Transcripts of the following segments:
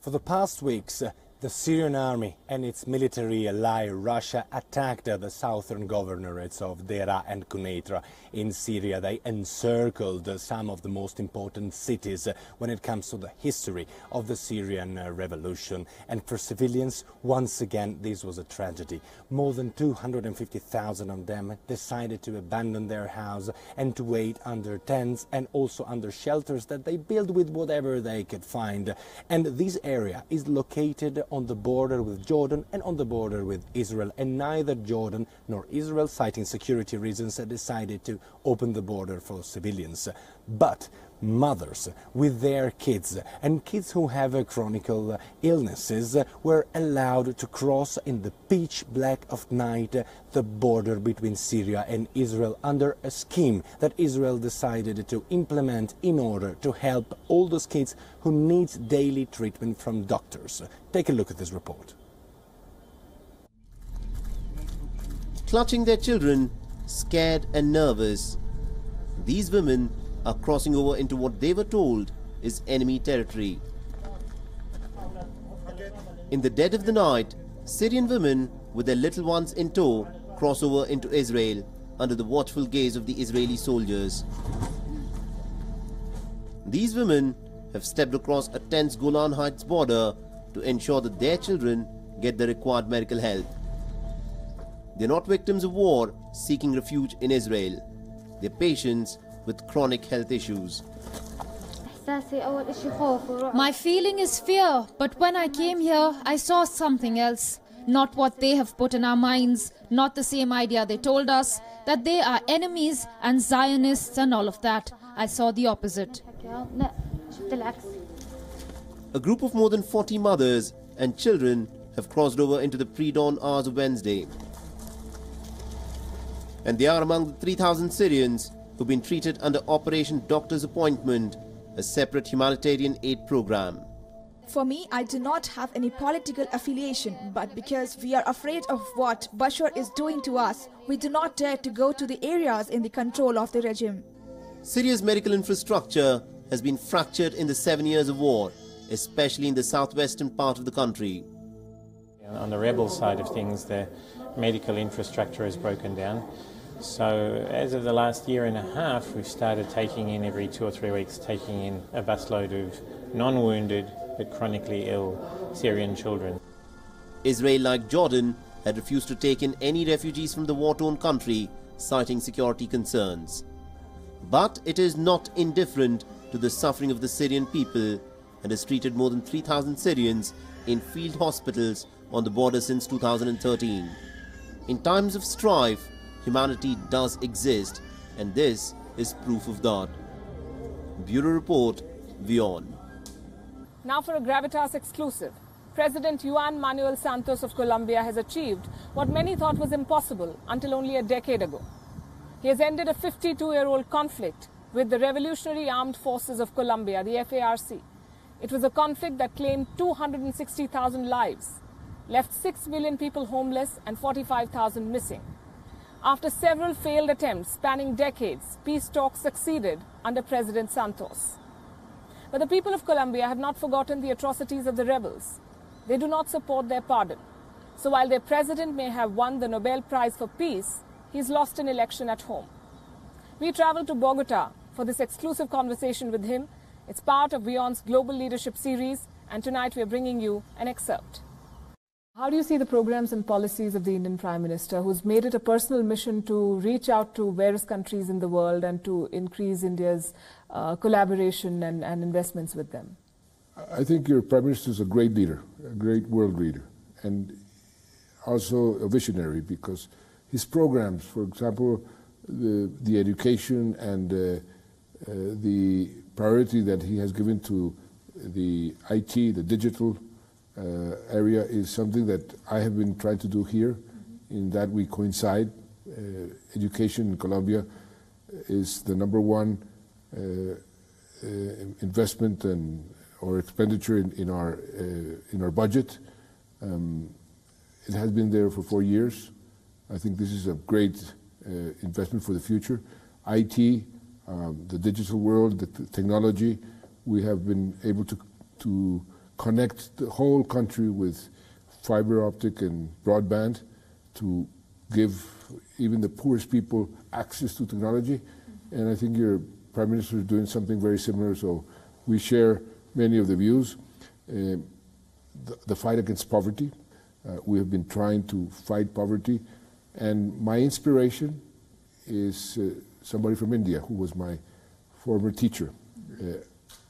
For the past weeks, the Syrian army and its military ally Russia attacked the southern governorates of Deraa and Quneitra in Syria. They encircled some of the most important cities when it comes to the history of the Syrian revolution. And for civilians, once again, this was a tragedy. More than 250,000 of them decided to abandon their house and to wait under tents and also under shelters that they built with whatever they could find. And this area is located on the border with Jordan and on the border with Israel, and neither Jordan nor Israel, citing security reasons, decided to open the border for civilians. But mothers with their kids and kids who have chronic illnesses were allowed to cross in the pitch black of night the border between Syria and Israel under a scheme that Israel decided to implement in order to help all those kids who need daily treatment from doctors. Take a look at this report. Clutching their children, scared and nervous, these women are crossing over into what they were told is enemy territory. In the dead of the night, Syrian women with their little ones in tow cross over into Israel under the watchful gaze of the Israeli soldiers. These women have stepped across a tense Golan Heights border to ensure that their children get the required medical help. They are not victims of war seeking refuge in Israel. They are patients with chronic health issues. My feeling is fear, but when I came here, I saw something else. Not what they have put in our minds, not the same idea they told us, that they are enemies and Zionists and all of that. I saw the opposite. A group of more than 40 mothers and children have crossed over into the pre-dawn hours of Wednesday. And they are among the 3,000 Syrians who've been treated under Operation Doctor's Appointment, a separate humanitarian aid program. For me, I do not have any political affiliation, but because we are afraid of what Bashar is doing to us, we do not dare to go to the areas in the control of the regime. Syria's medical infrastructure has been fractured in the 7 years of war, especially in the southwestern part of the country. On the rebel side of things, the medical infrastructure is broken down. So as of the last year and a half, we've started taking in every 2 or 3 weeks, taking in a busload of non-wounded but chronically ill Syrian children. Israel, like Jordan, had refused to take in any refugees from the war-torn country, citing security concerns. But it is not indifferent to the suffering of the Syrian people and has treated more than 3,000 Syrians in field hospitals on the border since 2013. In times of strife, humanity does exist, and this is proof of that. Bureau Report, WION. Now for a Gravitas exclusive. President Juan Manuel Santos of Colombia has achieved what many thought was impossible until only a decade ago. He has ended a 52-year-old conflict with the Revolutionary Armed Forces of Colombia, the FARC. It was a conflict that claimed 260,000 lives, left 6 million people homeless and 45,000 missing. After several failed attempts spanning decades, peace talks succeeded under President Santos. But the people of Colombia have not forgotten the atrocities of the rebels. They do not support their pardon. So while their president may have won the Nobel Prize for Peace, he's lost an election at home. We traveled to Bogota for this exclusive conversation with him. It's part of WION's Global Leadership Series, and tonight we're bringing you an excerpt. How do you see the programs and policies of the Indian Prime Minister, who's made it a personal mission to reach out to various countries in the world and to increase India's collaboration and investments with them? I think your Prime Minister is a great leader, a great world leader, and also a visionary, because his programs, for example, the education and the priority that he has given to the IT, the digital area, is something that I have been trying to do here, in that we coincide. Education in Colombia is the #1 investment or expenditure in our budget. It has been there for 4 years. I think this is a great investment for the future. IT, the digital world, the technology, we have been able to connect the whole country with fiber optic and broadband to give even the poorest people access to technology. And I think your Prime Minister is doing something very similar, so we share many of the views. The fight against poverty. We have been trying to fight poverty, and my inspiration is somebody from India who was my former teacher,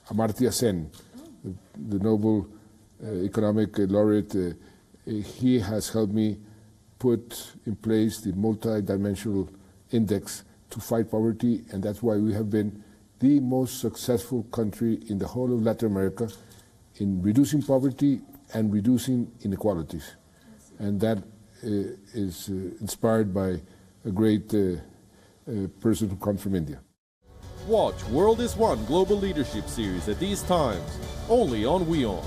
Amartya Sen, the Nobel Economic Laureate. He has helped me put in place the multi-dimensional index to fight poverty, and that's why we have been the most successful country in the whole of Latin America in reducing poverty and reducing inequalities. And that is inspired by a great person who comes from India. Watch World is One Global Leadership Series at these times, only on WION.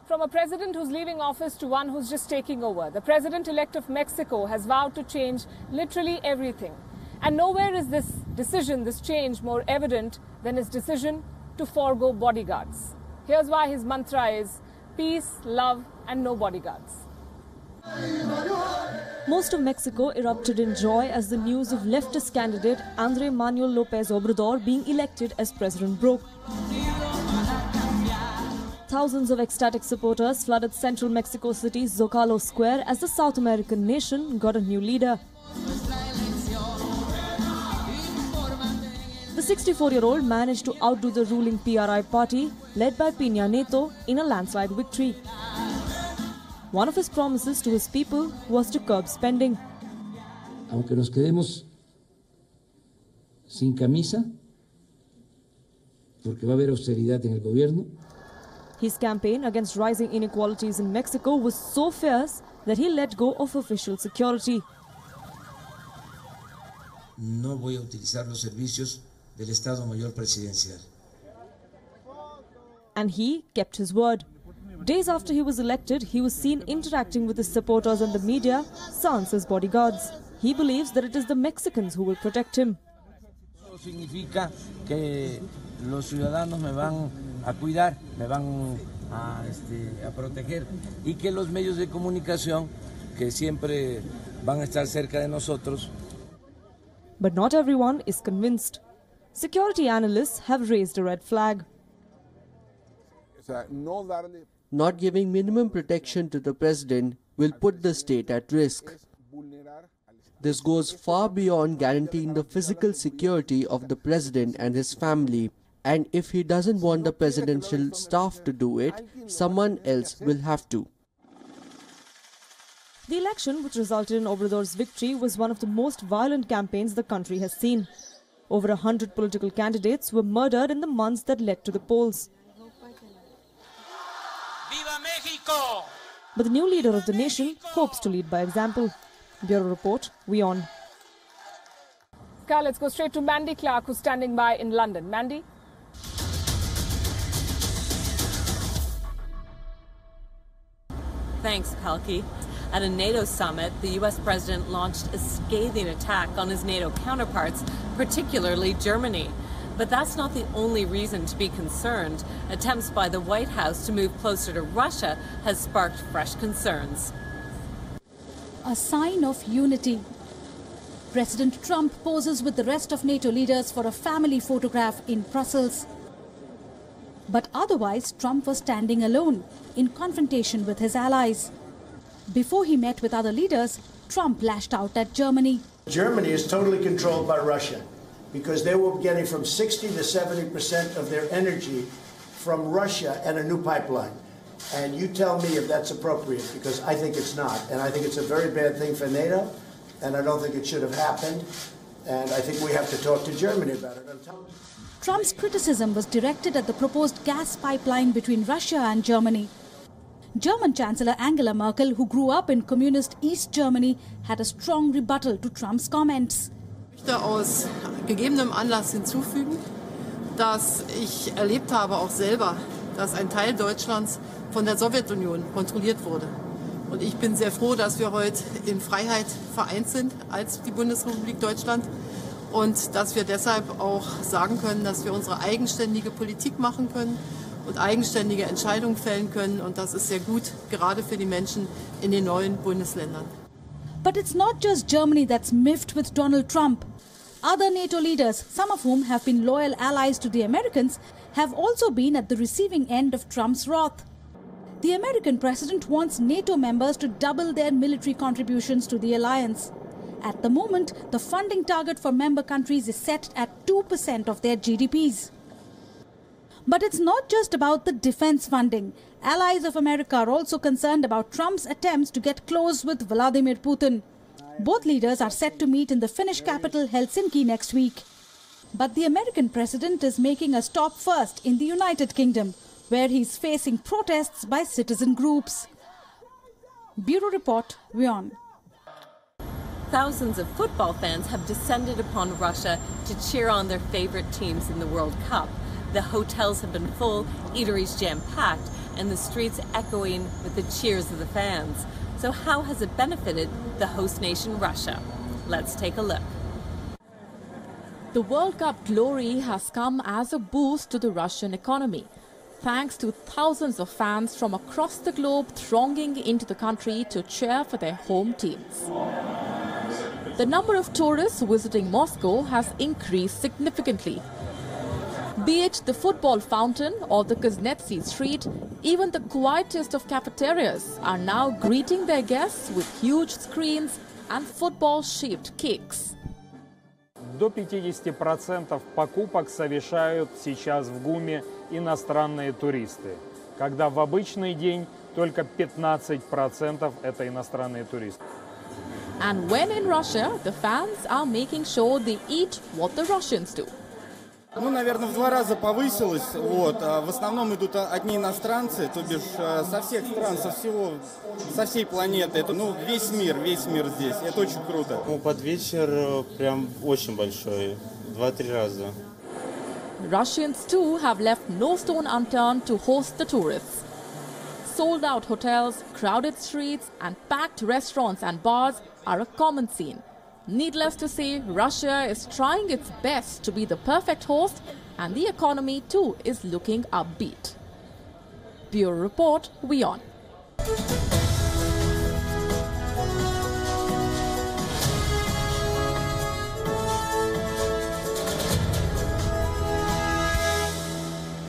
From a president who's leaving office to one who's just taking over, the president-elect of Mexico has vowed to change literally everything. And nowhere is this decision, this change, more evident than his decision to forego bodyguards. Here's why his mantra is peace, love, and no bodyguards. Most of Mexico erupted in joy as the news of leftist candidate Andrés Manuel López Obrador being elected as president broke. Thousands of ecstatic supporters flooded central Mexico City's Zocalo Square as the South American nation got a new leader. The 64-year-old managed to outdo the ruling PRI party, led by Peña Nieto, in a landslide victory. One of his promises to his people was to curb spending. Aunque nos quedemos sin camisa, porque va a haber austeridad en el gobierno. His campaign against rising inequalities in Mexico was so fierce that he let go of official security. No voy a utilizar los servicios del Estado Mayor Presidencial. And he kept his word. Days after he was elected, he was seen interacting with his supporters and the media, sans his bodyguards. He believes that it is the Mexicans who will protect him. Eso significa que los ciudadanos me van a cuidar, me van a proteger, y que los medios de comunicación que siempre van a estar cerca de nosotros. But not everyone is convinced. Security analysts have raised a red flag. Not giving minimum protection to the president will put the state at risk. This goes far beyond guaranteeing the physical security of the president and his family. And if he doesn't want the presidential staff to do it, someone else will have to. The election, which resulted in Obrador's victory, was one of the most violent campaigns the country has seen. Over 100 political candidates were murdered in the months that led to the polls. Viva Mexico! But the new leader of the nation hopes to lead by example. Bureau Report, WION. Now let's go straight to Mandy Clark, who's standing by in London. Mandy? Thanks, Palki. At a NATO summit, the U.S. president launched a scathing attack on his NATO counterparts, particularly Germany. But that's not the only reason to be concerned. Attempts by the White House to move closer to Russia has sparked fresh concerns. A sign of unity. President Trump poses with the rest of NATO leaders for a family photograph in Brussels. But otherwise, Trump was standing alone in confrontation with his allies. Before he met with other leaders, Trump lashed out at Germany. Germany is totally controlled by Russia because they were getting from 60 to 70% of their energy from Russia and a new pipeline. And you tell me if that's appropriate, because I think it's not. And I think it's a very bad thing for NATO, and I don't think it should have happened. And I think we have to talk to Germany about it. Trump's criticism was directed at the proposed gas pipeline between Russia and Germany. German Chancellor Angela Merkel, who grew up in communist East Germany, had a strong rebuttal to Trump's comments. Ich möchte aus gegebenem Anlass hinzufügen, dass ich erlebt habe auch selber, dass ein Teil Deutschlands von der Sowjetunion kontrolliert wurde. Und ich bin sehr froh, dass wir heute in Freiheit vereint sind als die Bundesrepublik Deutschland und dass wir deshalb auch sagen können, dass wir unsere eigenständige Politik machen können und eigenständige Entscheidungen fällen können. Und das ist sehr gut, gerade für die Menschen in den neuen Bundesländern. But it's not just Germany that's miffed with Donald Trump. Other NATO leaders, some of whom have been loyal allies to the Americans, have also been at the receiving end of Trump's wrath. The American president wants NATO members to double their military contributions to the alliance. At the moment, the funding target for member countries is set at 2% of their GDPs. But it's not just about the defense funding. Allies of America are also concerned about Trump's attempts to get close with Vladimir Putin. Both leaders are set to meet in the Finnish capital Helsinki next week. But the American president is making a stop first in the United Kingdom, where he's facing protests by citizen groups. Bureau Report, WION. Thousands of football fans have descended upon Russia to cheer on their favorite teams in the World Cup. The hotels have been full, eateries jam-packed, and the streets echoing with the cheers of the fans. So how has it benefited the host nation, Russia? Let's take a look. The World Cup glory has come as a boost to the Russian economy, thanks to thousands of fans from across the globe thronging into the country to cheer for their home teams. The number of tourists visiting Moscow has increased significantly. Be it the football fountain or the Kuznetsy street, even the quietest of cafeterias are now greeting their guests with huge screens and football-shaped cakes. До 50% покупок совершают сейчас в ГУМе иностранные туристы, когда в обычный день только 15% это иностранные туристы. And when in Russia, the fans are making sure they eat what the Russians do. Ну, наверное, в 2 раза повысилось. Вот. А в основном идут одни иностранцы, то бишь со всех стран, со всей планеты. Это, ну, весь мир здесь. Это очень круто. Ну, под вечер прям очень большой. 2-3 раза. Russians too have left no stone unturned to host the tourists. Sold-out hotels, crowded streets, and packed restaurants and bars are a common scene. Needless to say, Russia is trying its best to be the perfect host, and the economy too is looking upbeat. Bureau Report, WION.